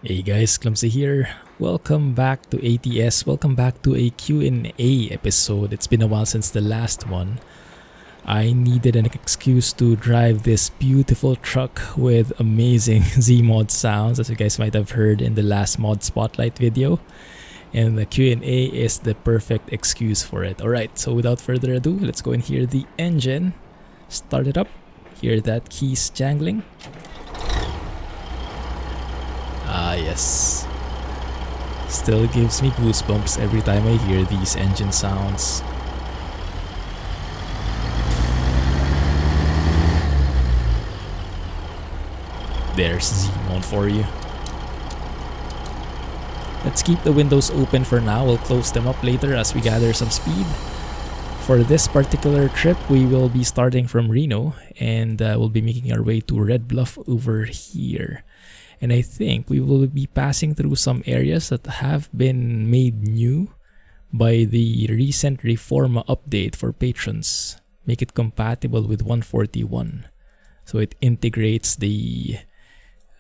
Hey guys, Clumsy here. Welcome back to ATS. Welcome back to a Q&A episode. It's been a while since the last one. I needed an excuse to drive this beautiful truck with amazing Zeemod sounds, as you guys might have heard in the last mod spotlight video. And the Q&A is the perfect excuse for it. Alright, so without further ado, let's go and hear the engine. Start it up. Hear that keys jangling. Ah yes, still gives me goosebumps every time I hear these engine sounds. There's Zeemod for you. Let's keep the windows open for now. We'll close them up later as we gather some speed. For this particular trip, we will be starting from Reno and we'll be making our way to Red Bluff over here. And I think we will be passing through some areas that have been made new by the recent Reforma update for patrons. Make it compatible with 141. So it integrates the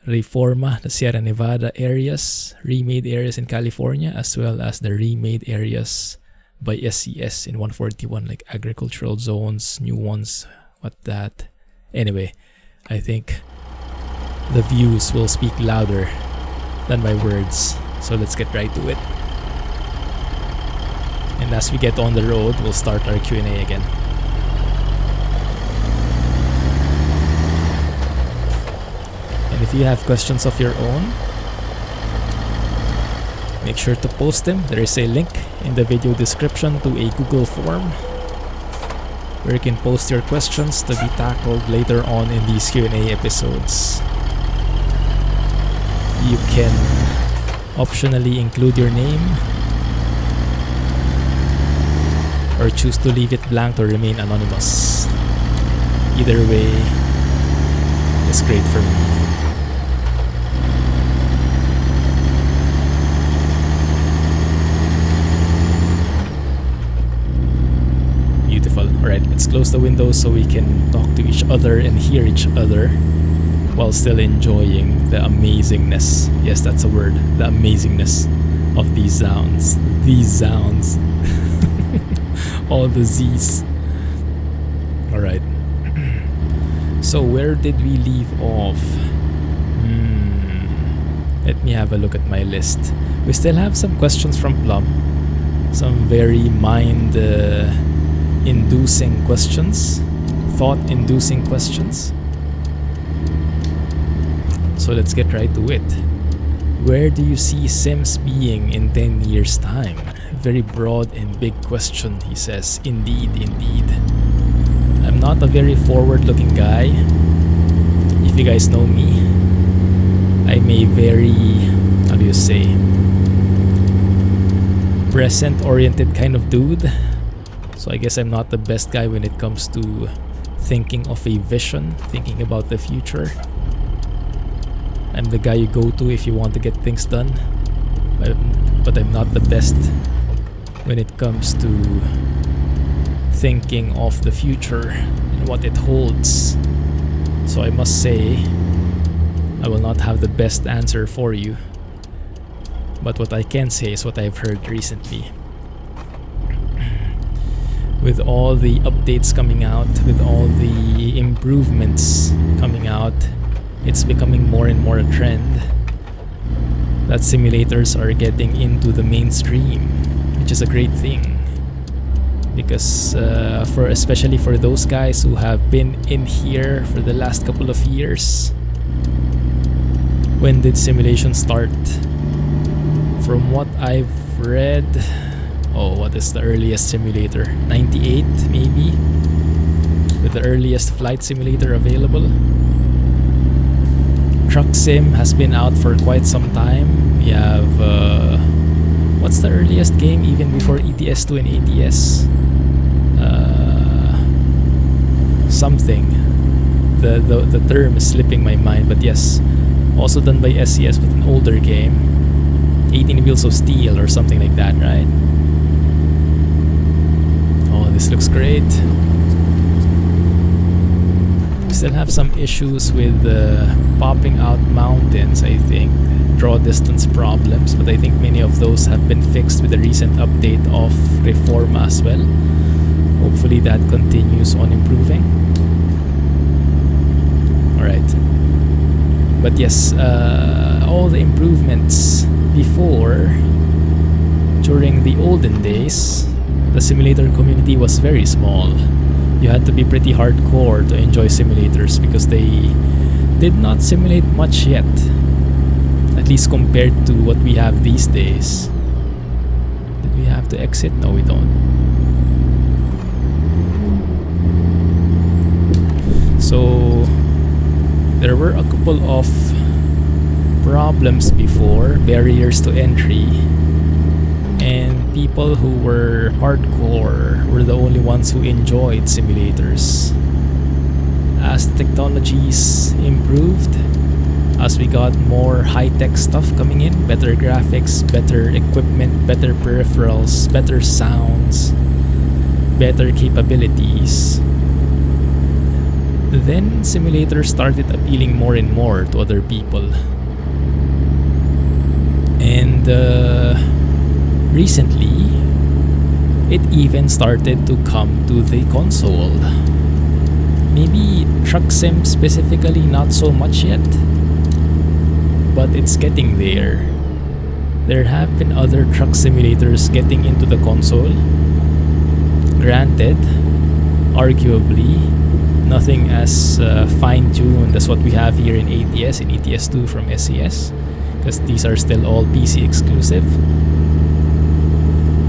Reforma, the Sierra Nevada areas, remade areas in California, as well as the remade areas by SCS in 141, like agricultural zones, new ones, what that. Anyway, I think the views will speak louder than my words, so let's get right to it. And as we get on the road, we'll start our Q&A again. And if you have questions of your own, make sure to post them. There is a link in the video description to a Google form where you can post your questions to be tackled later on in these Q&A episodes. You can optionally include your name or choose to leave it blank or remain anonymous. Either way is great for me. Beautiful. Alright, let's close the windows so we can talk to each other and hear each other while still enjoying the amazingness. Yes, that's a word. The amazingness of these sounds. These sounds. All the Z's. Alright. So where did we leave off? Let me have a look at my list. We still have some questions from Plum. Some very mind-inducing questions. Thought-inducing questions. So let's get right to it. Where do you see Sims being in 10 years' time? Very broad and big question, he says. Indeed, indeed. I'm not a very forward-looking guy. If you guys know me, I'm a very, how do you say, present-oriented kind of dude. So I guess I'm not the best guy when it comes to thinking of a vision, thinking about the future. I'm the guy you go to if you want to get things done, but I'm not the best when it comes to thinking of the future and what it holds. So I must say, I will not have the best answer for you, but what I can say is what I've heard recently. With all the updates coming out, with all the improvements coming out, it's becoming more and more a trend that simulators are getting into the mainstream, which is a great thing. Because especially for those guys who have been in here for the last couple of years, when did simulation start? From what I've read, what is the earliest simulator? 98 maybe, with the earliest flight simulator available. Truck Sim has been out for quite some time. We have what's the earliest game even before ETS2 and ATS? Something. The term is slipping my mind, but yes, also done by SCS, but an older game. 18 wheels of steel or something like that, right? Oh, this looks great. We still have some issues with popping out mountains, I think. Draw distance problems, but I think many of those have been fixed with the recent update of Reforma as well. Hopefully that continues on improving. Alright. But yes, all the improvements before, during the olden days, the simulator community was very small. You had to be pretty hardcore to enjoy simulators because they did not simulate much yet. At least compared to what we have these days. Did we have to exit? No, we don't. So there were a couple of problems before, barriers to entry, and people who were hardcore were the only ones who enjoyed simulators. As the technologies improved, as we got more high-tech stuff coming in, better graphics, better equipment, better peripherals, better sounds, better capabilities, then simulators started appealing more and more to other people. And recently, it even started to come to the console. Maybe truck sim specifically not so much yet, but it's getting there. There have been other truck simulators getting into the console. Granted, arguably, nothing as fine-tuned as what we have here in ATS and ATS2 from SCS, because these are still all PC exclusive.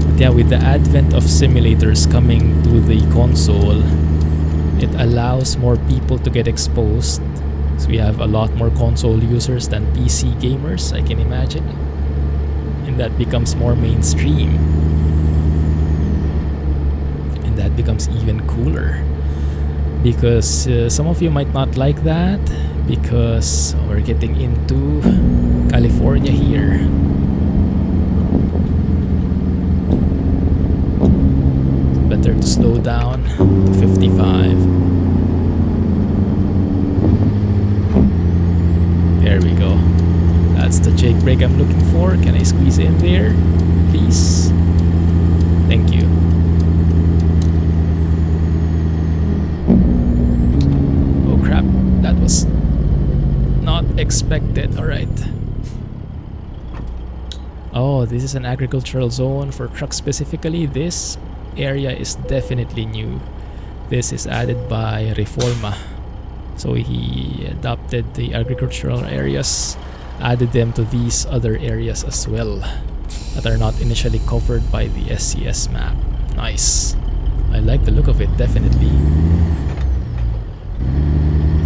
But yeah, with the advent of simulators coming to the console, it allows more people to get exposed. So we have a lot more console users than PC gamers, I can imagine. And that becomes more mainstream. And that becomes even cooler. Because some of you might not like that, because we're getting into California here. Better to slow down to 55. There we go. That's the jake brake I'm looking for. Can I squeeze in there, please? Thank you. Oh crap, that was not expected. Alright. Oh, this is an agricultural zone for trucks specifically. This area is definitely new. This is added by Reforma. So he adopted the agricultural areas, added them to these other areas as well that are not initially covered by the SCS map. Nice. I like the look of it, definitely.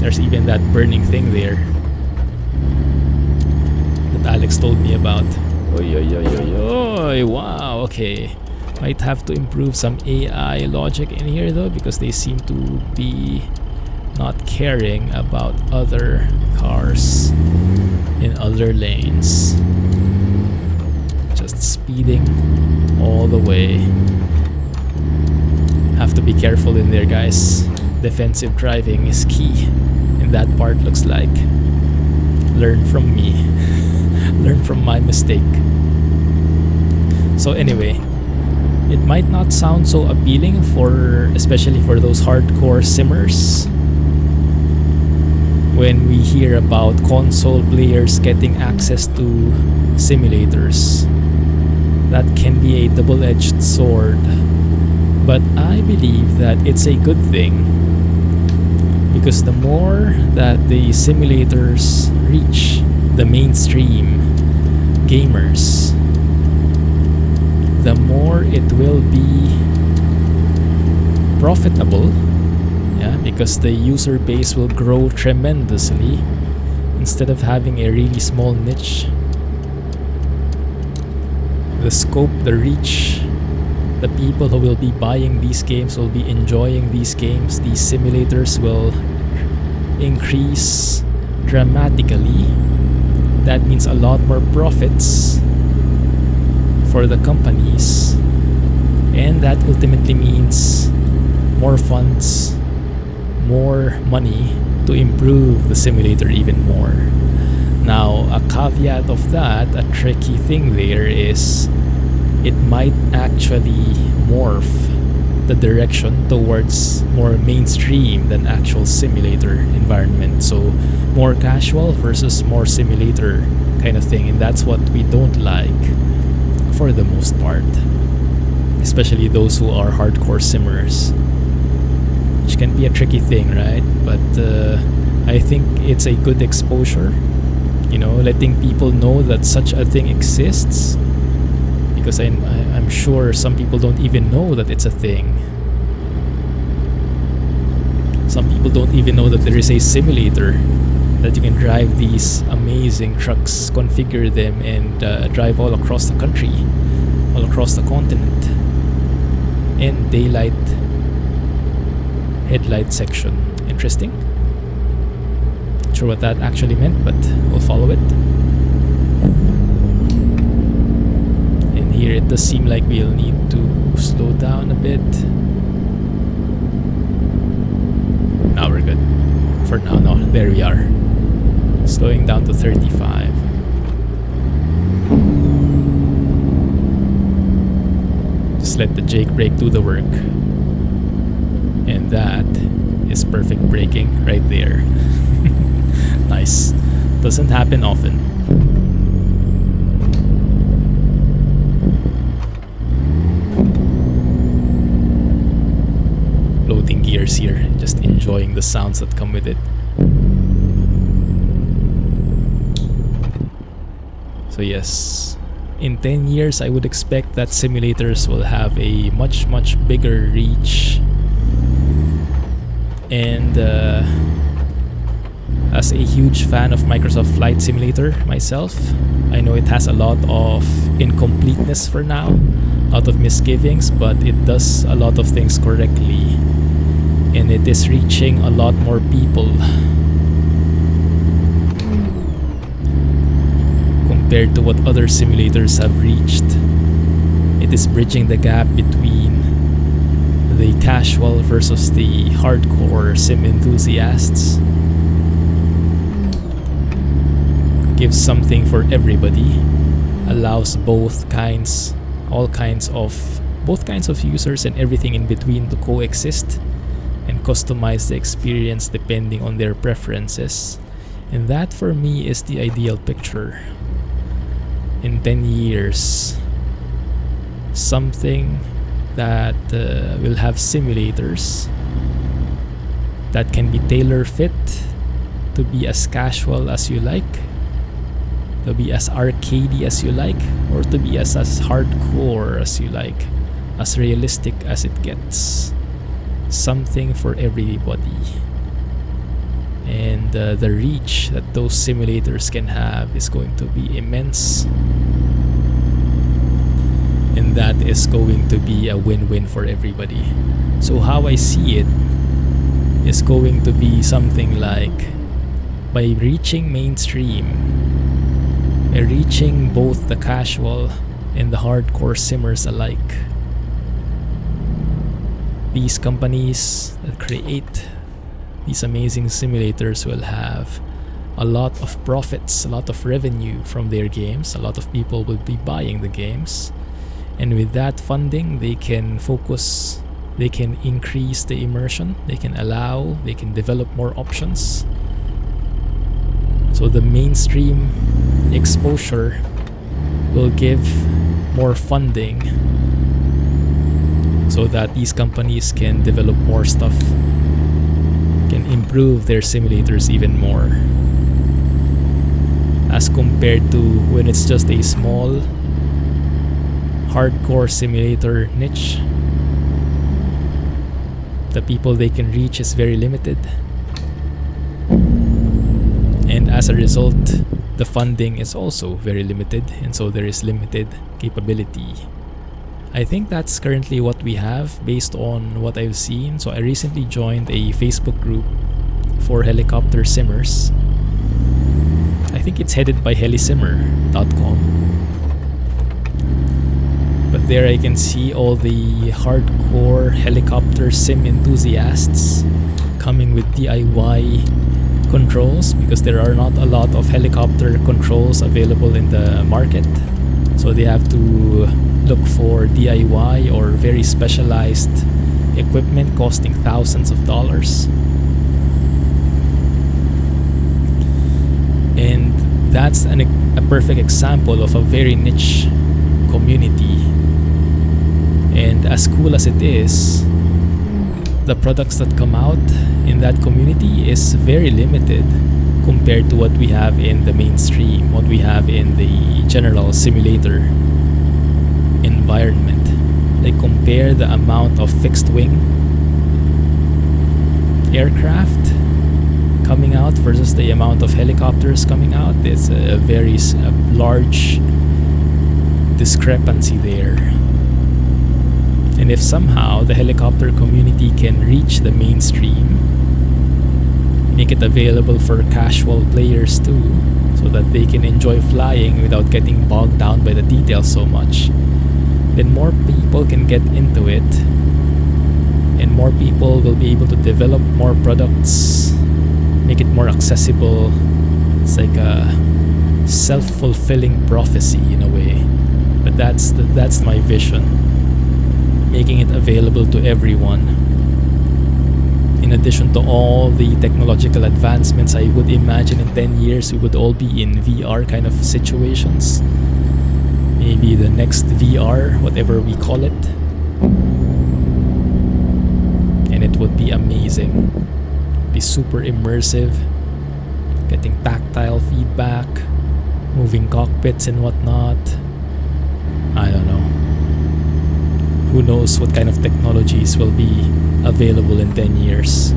There's even that burning thing there that Alex told me about. Oy, oy, oy, oy, oy. Wow, okay. Might have to improve some AI logic in here though, because they seem to be not caring about other cars in other lanes. Just speeding all the way. Have to be careful in there, guys. Defensive driving is key in that part, looks like. Learn from me. Learn from my mistake. So anyway, it might not sound so appealing for, especially for those hardcore simmers, when we hear about console players getting access to simulators. That can be a double-edged sword, but I believe that it's a good thing, because the more that the simulators reach the mainstream gamers, the more it will be profitable. Yeah, because the user base will grow tremendously instead of having a really small niche. The scope, the reach, the people who will be buying these games will be enjoying these games. These simulators will increase dramatically. That means a lot more profits for the companies, and that ultimately means more funds, more money to improve the simulator even more. Now, a caveat of that, a tricky thing there is it might actually morph the direction towards more mainstream than actual simulator environment. So more casual versus more simulator kind of thing, and that's what we don't like for the most part, especially those who are hardcore simmers, which can be a tricky thing, right? But I think it's a good exposure, letting people know that such a thing exists, because I'm sure some people don't even know that it's a thing. Some people don't even know that there is a simulator that you can drive these amazing trucks, configure them, and drive all across the country, all across the continent, in daylight headlight section. Interesting. Not sure what that actually meant, but we'll follow it. And here it does seem like we'll need to slow down a bit. Now we're good. For now, no, there we are. Slowing down to 35. Just let the Jake brake do the work. And that is perfect braking right there. Nice. Doesn't happen often. Loading gears here, just enjoying the sounds that come with it. So yes, in 10 years I would expect that simulators will have a much bigger reach. And as a huge fan of Microsoft Flight Simulator myself, I know it has a lot of incompleteness for now, a lot of misgivings, but it does a lot of things correctly, and it is reaching a lot more people compared to what other simulators have reached. It is bridging the gap between the casual versus the hardcore sim enthusiasts. Gives something for everybody, allows both kinds of users and everything in between to coexist and customize the experience depending on their preferences. And that for me is the ideal picture. In 10 years, something that will have simulators that can be tailor fit to be as casual as you like, to be as arcadey as you like, or to be as hardcore as you like, as realistic as it gets. Something for everybody. And the reach that those simulators can have is going to be immense. And that is going to be a win-win for everybody. So how I see it is going to be something like, by reaching mainstream, by reaching both the casual and the hardcore simmers alike, these companies that create these amazing simulators will have a lot of profits, a lot of revenue from their games. A lot of people will be buying the games, and with that funding they can focus, they can increase the immersion, they can develop more options. So the mainstream exposure will give more funding so that these companies can develop more stuff, can improve their simulators even more, as compared to when it's just a small hardcore simulator niche. The people they can reach is very limited, and as a result the funding is also very limited, and so there is limited capability. I think that's currently what we have based on what I've seen. So I recently joined a Facebook group for helicopter simmers. I think it's headed by helisimmer.com. There I can see all the hardcore helicopter sim enthusiasts coming with DIY controls, because there are not a lot of helicopter controls available in the market. So they have to look for DIY or very specialized equipment costing thousands of dollars. And that's a perfect example of a very niche community. And as cool as it is, the products that come out in that community is very limited compared to what we have in the mainstream, what we have in the general simulator environment. Like, compare the amount of fixed wing aircraft coming out versus the amount of helicopters coming out. It's a very large discrepancy there. And if somehow the helicopter community can reach the mainstream, make it available for casual players too, so that they can enjoy flying without getting bogged down by the details so much, then more people can get into it, and more people will be able to develop more products, make it more accessible. It's like a self-fulfilling prophecy in a way. But that's my vision, making it available to everyone. In addition to all the technological advancements, I would imagine in 10 years we would all be in VR kind of situations. Maybe the next VR, whatever we call it. And it would be amazing. Be super immersive, getting tactile feedback, moving cockpits and whatnot. I don't know. Who knows what kind of technologies will be available in 10 years.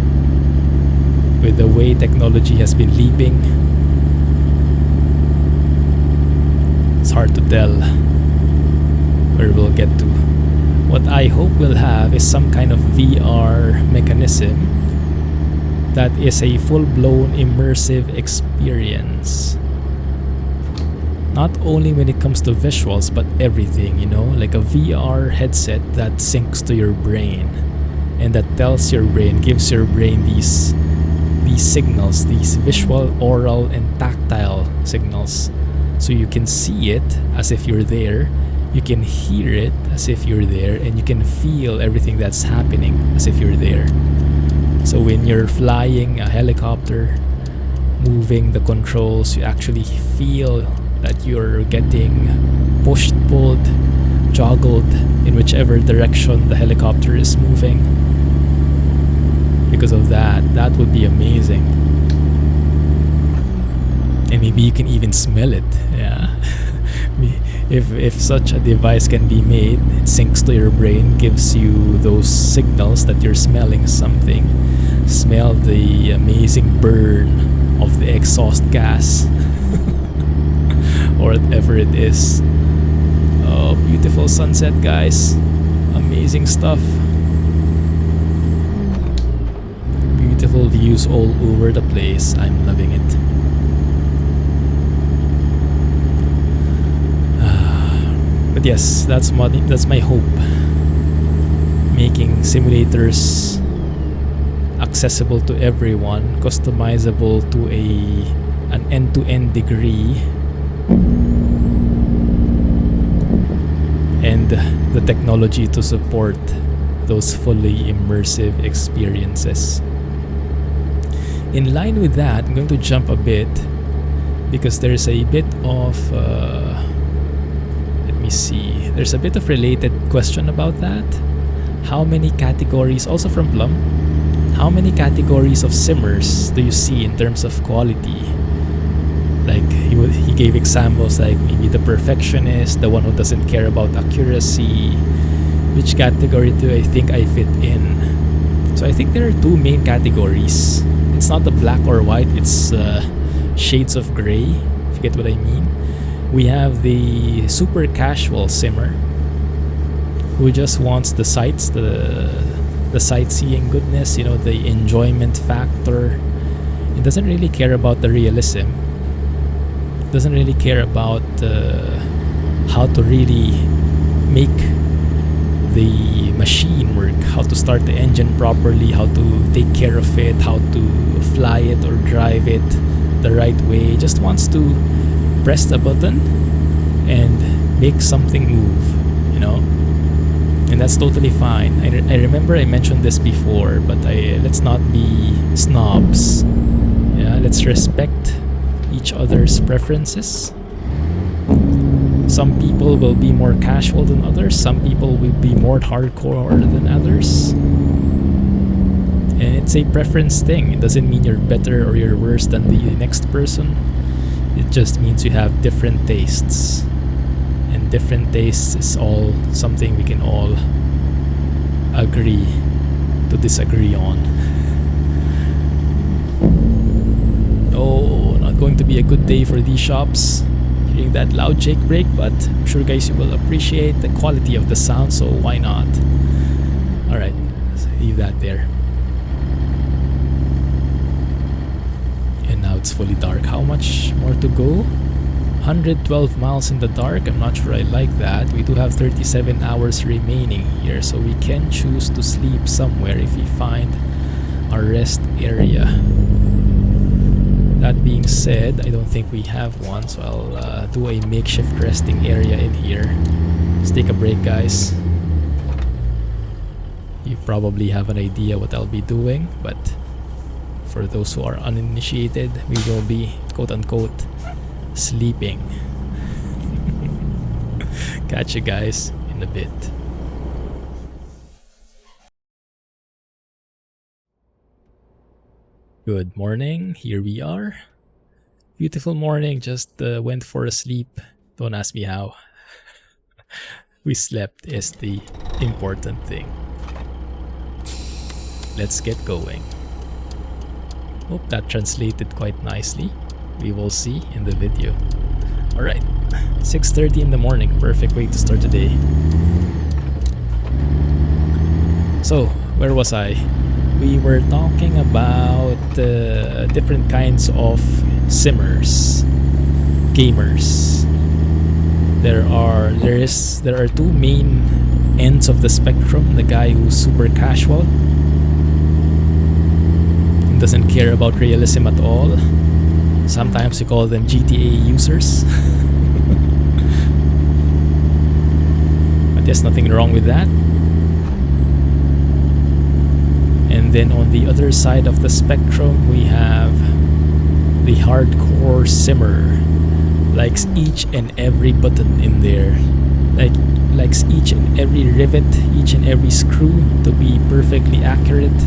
With the way technology has been leaping, it's hard to tell where we'll get to. What I hope we'll have is some kind of VR mechanism that is a full-blown immersive experience. Not only when it comes to visuals, but everything, you know, like a VR headset that syncs to your brain and that tells your brain, gives your brain these signals, these visual, oral, and tactile signals. So you can see it as if you're there, you can hear it as if you're there, and you can feel everything that's happening as if you're there. So when you're flying a helicopter, moving the controls, you actually feel that you're getting pushed, pulled, joggled in whichever direction the helicopter is moving. Because of that would be amazing. And maybe you can even smell it. Yeah. If such a device can be made, it syncs to your brain, gives you those signals that you're smelling something. Smell the amazing burn of the exhaust gas. Or whatever it is. Oh, beautiful sunset, guys. Amazing stuff. Beautiful views all over the place. I'm loving it. But yes, that's my hope. Making simulators accessible to everyone, customizable to an end-to-end degree, and the technology to support those fully immersive experiences. In line with that, I'm going to jump a bit because there's a bit of there's a bit of related question about that. How many categories, also from Plum, how many categories of simmers do you see in terms of quality? Like he gave examples like maybe the perfectionist, the one who doesn't care about accuracy. Which category do I think I fit in? So I think there are two main categories. It's not the black or white, it's shades of gray, if you get what I mean. We have the super casual simmer who just wants the sights, the sightseeing goodness, you know, the enjoyment factor. It doesn't really care about the realism. Doesn't really care about how to really make the machine work, how to start the engine properly, how to take care of it, how to fly it or drive it the right way. Just wants to press the button and make something move, you know, and that's totally fine. I remember I mentioned this before, but let's not be snobs. Yeah, let's respect each other's preferences. Some people will be more casual than others. Some people will be more hardcore than others. And it's a preference thing. It doesn't mean you're better or you're worse than the next person. It just means you have different tastes. And different tastes is all something we can all agree to disagree on. Oh, not going to be a good day for these shops. Hearing that loud jake brake, but I'm sure guys you will appreciate the quality of the sound, so why not? Alright, leave that there. And now it's fully dark. How much more to go? 112 miles in the dark. I'm not sure I like that. We do have 37 hours remaining here, so we can choose to sleep somewhere if we find our rest area. That being said, I don't think we have one, so I'll do a makeshift resting area in here. Let's take a break, guys. You probably have an idea what I'll be doing, but for those who are uninitiated, we will be quote-unquote sleeping. Catch you guys in a bit. Good morning, here we are. Beautiful morning, just went for a sleep. Don't ask me how. We slept is the important thing. Let's get going. Hope that translated quite nicely. We will see in the video. Alright, 6:30 in the morning, perfect way to start the day. So, where was I? We were talking about different kinds of simmers, gamers. There are two main ends of the spectrum. The guy who's super casual and doesn't care about realism at all. Sometimes we call them GTA users. But there's nothing wrong with that. And then on the other side of the spectrum, we have the hardcore simmer. Likes each and every button in there. Likes each and every rivet, each and every screw to be perfectly accurate.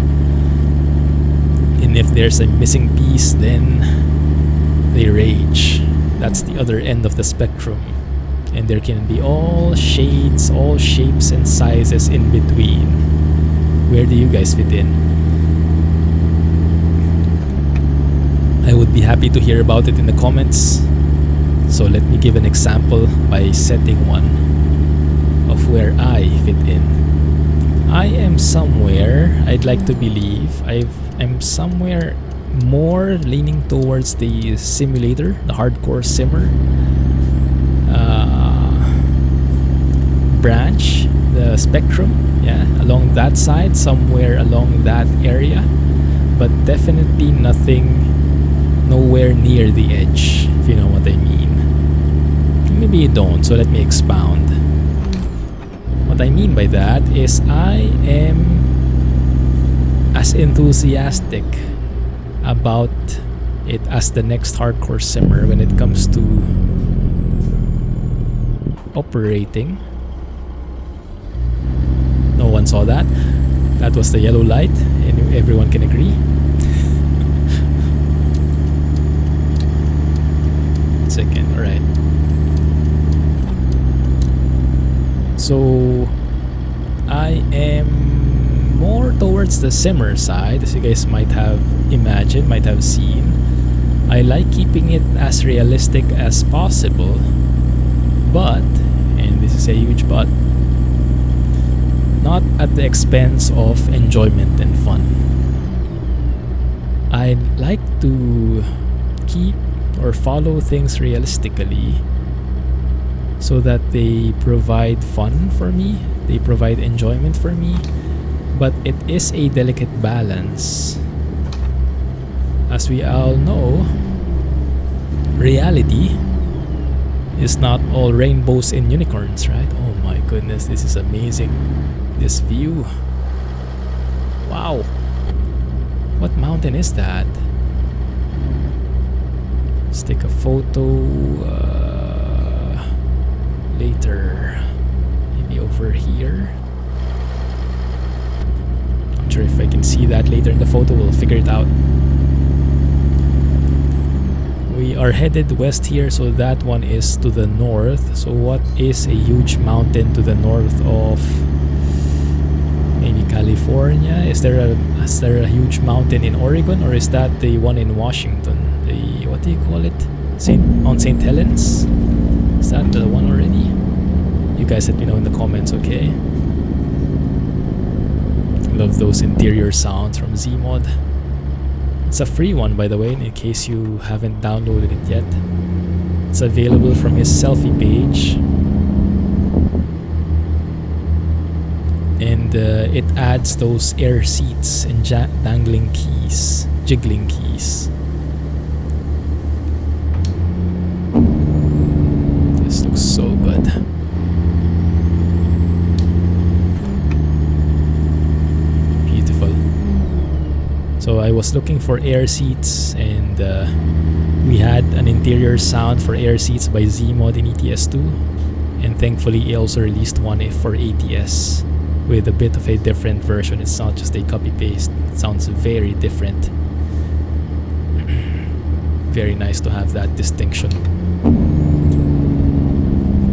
And if there's a missing piece, then they rage. That's the other end of the spectrum. And there can be all shades, all shapes and sizes in between. Where do you guys fit in? I would be happy to hear about it in the comments. So let me give an example by setting one of where I fit in. I am somewhere, I'd like to believe, I'm somewhere more leaning towards the simulator, the hardcore simmer branch, the spectrum, yeah, along that side, somewhere along that area, but definitely nowhere near the edge, if you know what I mean. Maybe you don't, so let me expound. What I mean by that is I am as enthusiastic about it as the next hardcore simmer when it comes to operating. No one saw that. That was the yellow light, and everyone can agree. Second, alright. So I am more towards the simmer side, as you guys might have imagined, might have seen. I like keeping it as realistic as possible, but, and this is a huge but, not at the expense of enjoyment and fun. I like to keep or follow things realistically so that they provide fun for me, they provide enjoyment for me, but it is a delicate balance. As we all know, reality is not all rainbows and unicorns, right? Oh my goodness, this is amazing. This view. Wow. What mountain is that? Let's take a photo later. Maybe over here. Not sure if I can see that later in the photo. We'll figure it out. We are headed west here, so that one is to the north. So what is a huge mountain to the north of maybe California? Is there a huge mountain in Oregon, or is that the one in Washington? The, what do you call it? Mount St. Helens? Is that the one already? You guys let me know in the comments, okay? Love those interior sounds from Zeemod. It's a free one, by the way, in case you haven't downloaded it yet. It's available from his selfie page. And it adds those air seats and dangling keys, jiggling keys. This looks so good. So I was looking for air seats, and we had an interior sound for air seats by Zeemod in ATS2, and thankfully he also released one for ATS with a bit of a different version. It's not just a copy paste. It sounds very different. Very nice to have that distinction.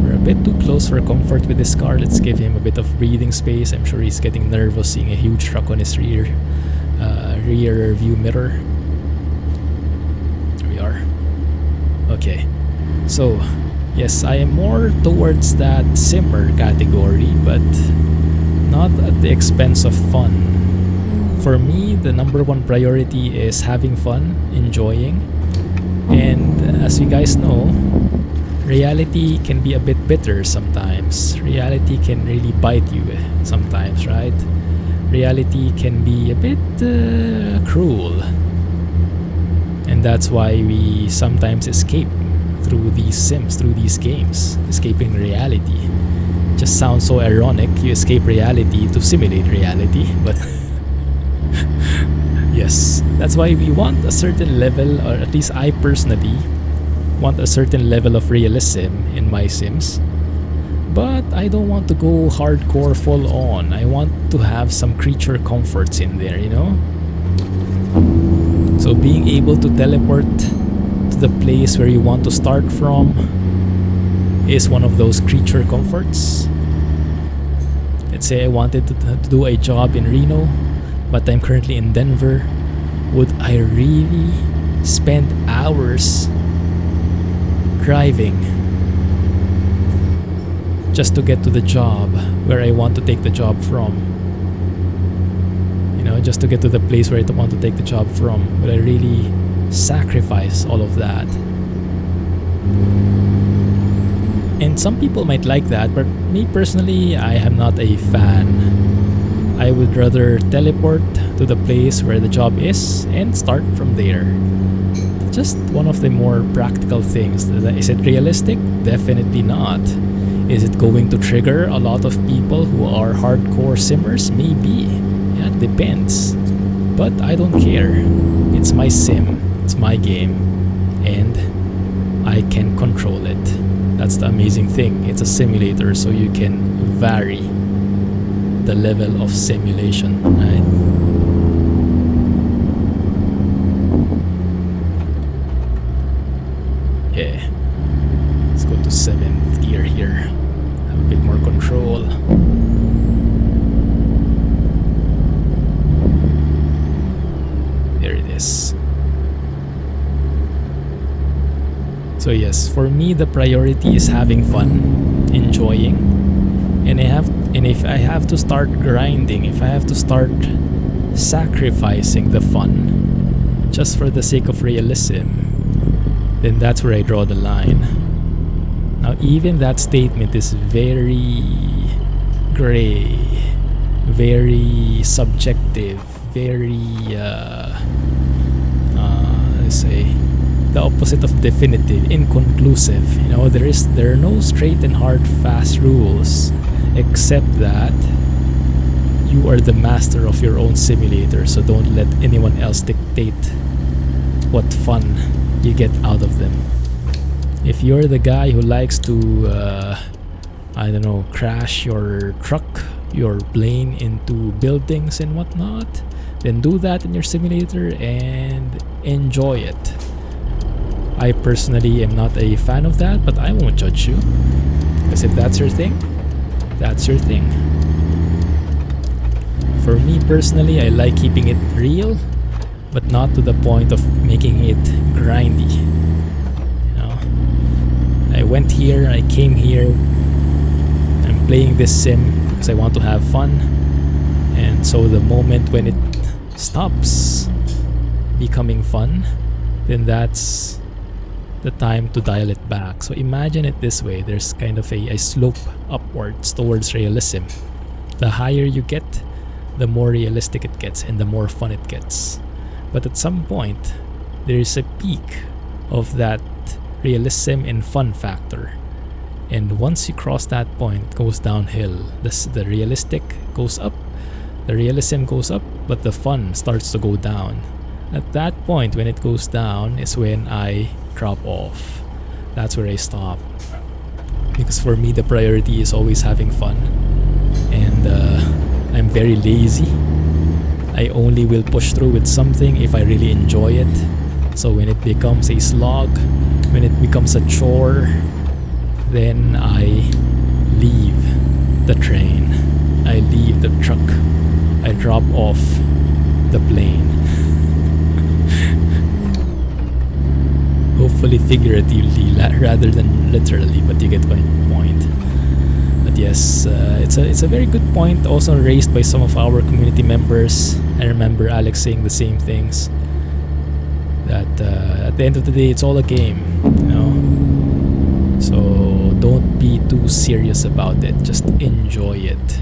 We're a bit too close for comfort with this car. Let's give him a bit of breathing space. I'm sure he's getting nervous seeing a huge truck on his rear view mirror. Here we are. Okay, so yes, I am more towards that simmer category, but not at the expense of fun. For me, the number one priority is having fun, enjoying, and as you guys know, reality can be a bit bitter sometimes. Reality can really bite you sometimes, right? Reality can be a bit cruel, and that's why we sometimes escape through these sims, through these games. Escaping reality just sounds so ironic. You escape reality to simulate reality, but yes, that's why we want a certain level, or at least I personally want a certain level of realism in my sims. But I don't want to go hardcore full on. I want to have some creature comforts in there, you know? So being able to teleport to the place where you want to start from is one of those creature comforts. Let's say I wanted to do a job in Reno, but I'm currently in Denver. Would I really spend hours driving just to get to the job where I want to take the job from? You know, just to get to the place where I want to take the job from. Would I really sacrifice all of that? And some people might like that, but me personally, I am not a fan. I would rather teleport to the place where the job is and start from there. Just one of the more practical things. Is it realistic? Definitely not. Is it going to trigger a lot of people who are hardcore simmers? Maybe. Yeah, it depends. But I don't care. It's my sim. It's my game. And I can control it. That's the amazing thing. It's a simulator, so you can vary the level of simulation, right? Yeah. Let's go to 7th gear here. Have a bit more control. There it is. So yes, for me the priority is having fun, enjoying, and if I have to start grinding, if I have to start sacrificing the fun just for the sake of realism, then that's where I draw the line. Now Now, even that statement is very gray, very subjective, very, let's say, the opposite of definitive, inconclusive. You know, there are no straight and hard fast rules, except that you are the master of your own simulator, so don't let anyone else dictate what fun you get out of them. If you're the guy who likes to, I don't know, crash your truck, your plane into buildings and whatnot, then do that in your simulator and enjoy it. I personally am not a fan of that, but I won't judge you. Because if that's your thing, that's your thing. For me personally, I like keeping it real, but not to the point of making it grindy. You know, I went here, I came here, I'm playing this sim because I want to have fun, and so the moment when it stops becoming fun, then that's the time to dial it back. So imagine it this way, there's kind of a slope upwards towards realism. The higher you get, the more realistic it gets and the more fun it gets. But at some point, there is a peak of that realism and fun factor. And once you cross that point, it goes downhill. The realistic goes up, the realism goes up, but the fun starts to go down. At that point, when it goes down, is when I drop off. That's where I stop. Because for me, the priority is always having fun. And I'm very lazy. I only will push through with something if I really enjoy it. So when it becomes a slog, when it becomes a chore, then I leave the train. I leave the truck. I drop off the plane. Hopefully figuratively rather than literally, but you get my point. But yes, it's a very good point, also raised by some of our community members. I remember Alex saying the same things, that at the end of the day, it's all a game, you know. So don't be too serious about it. Just enjoy it.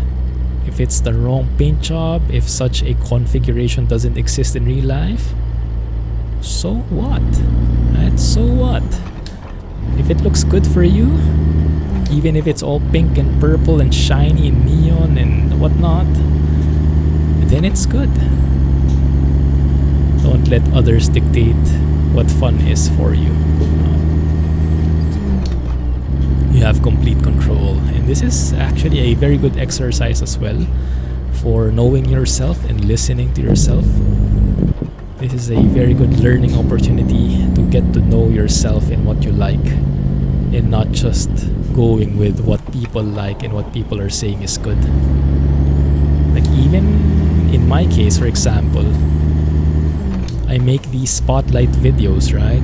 If it's the wrong paint job, if such a configuration doesn't exist in real life, so what? Right? So what? If it looks good for you, even if it's all pink and purple and shiny and neon and whatnot, then it's good. Don't let others dictate what fun is for you. You have complete control, and this is actually a very good exercise as well for knowing yourself and listening to yourself. This is a very good learning opportunity to get to know yourself and what you like, and not just going with what people like and what people are saying is good. Like even in my case, for example, I make these spotlight videos, right?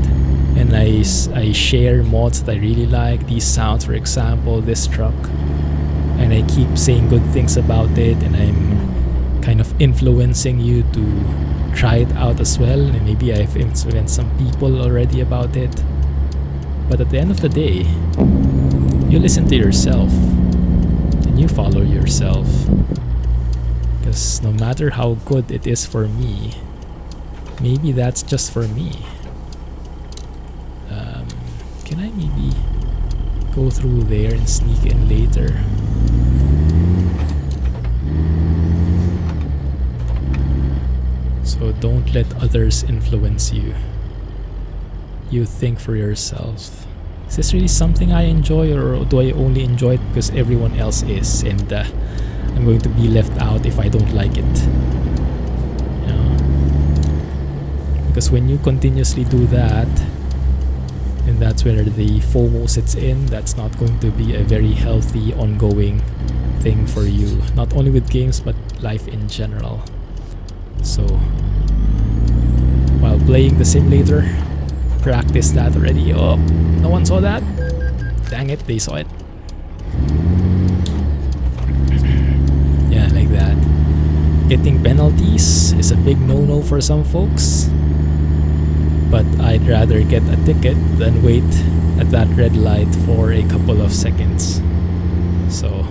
And I share mods that I really like, these sounds, for example, this truck, and I keep saying good things about it, and I'm kind of influencing you to try it out as well, and maybe I've influenced some people already about it. But at the end of the day, you listen to yourself and you follow yourself, because no matter how good it is for me, maybe that's just for me. Can I maybe go through there and sneak in later? So don't let others influence you. You think for yourself. Is this really something I enjoy, or do I only enjoy it because everyone else is, and I'm going to be left out if I don't like it? You know? Because when you continuously do that, and that's where the FOMO sits in, that's not going to be a very healthy, ongoing thing for you. Not only with games, but life in general. So, while playing the simulator, practice that already. Oh, no one saw that? Dang it, they saw it. Yeah, like that. Getting penalties is a big no-no for some folks, but I'd rather get a ticket than wait a at that red light for a couple of seconds. So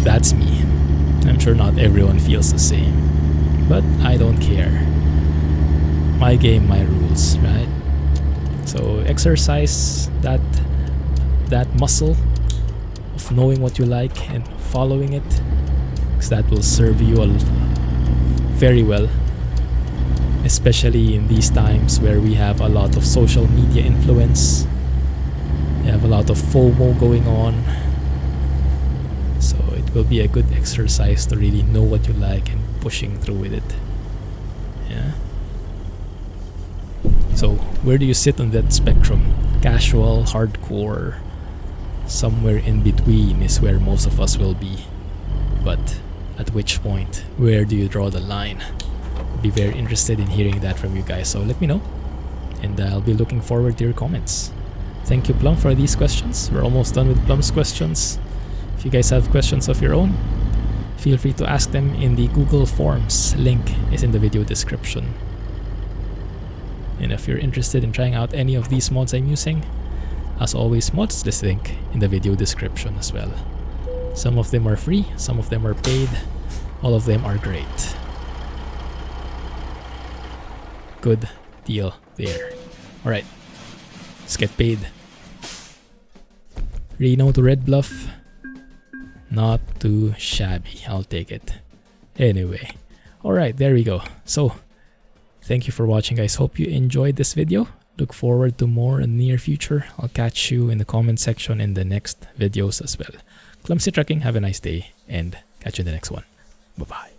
that's me. I'm sure not everyone feels the same, but I don't care. My game, my rules, right? So exercise that muscle of knowing what you like and following it, because that will serve you very well, especially in these times where we have a lot of social media influence. We have a lot of FOMO going on, so it will be a good exercise to really know what you like and pushing through with it. Yeah. So where do you sit on that spectrum? Casual, hardcore, somewhere in between is where most of us will be. But at which point, where do you draw the line? I'd be very interested in hearing that from you guys, so let me know, and I'll be looking forward to your comments. Thank you, Plum, for these questions. We're almost done with Plum's questions. If you guys have questions of your own, feel free to ask them in the Google Forms. Link is in the video description. And if you're interested in trying out any of these mods I'm using, as always, mods this link in the video description as well. Some of them are free, some of them are paid, all of them are great. Good deal there. Alright, let's get paid. Reno to Red Bluff. Not too shabby, I'll take it. Anyway, alright, there we go. So, thank you for watching, guys. Hope you enjoyed this video. Look forward to more in the near future. I'll catch you in the comment section in the next videos as well. Clumsy Trucking, have a nice day, and catch you in the next one. Bye-bye.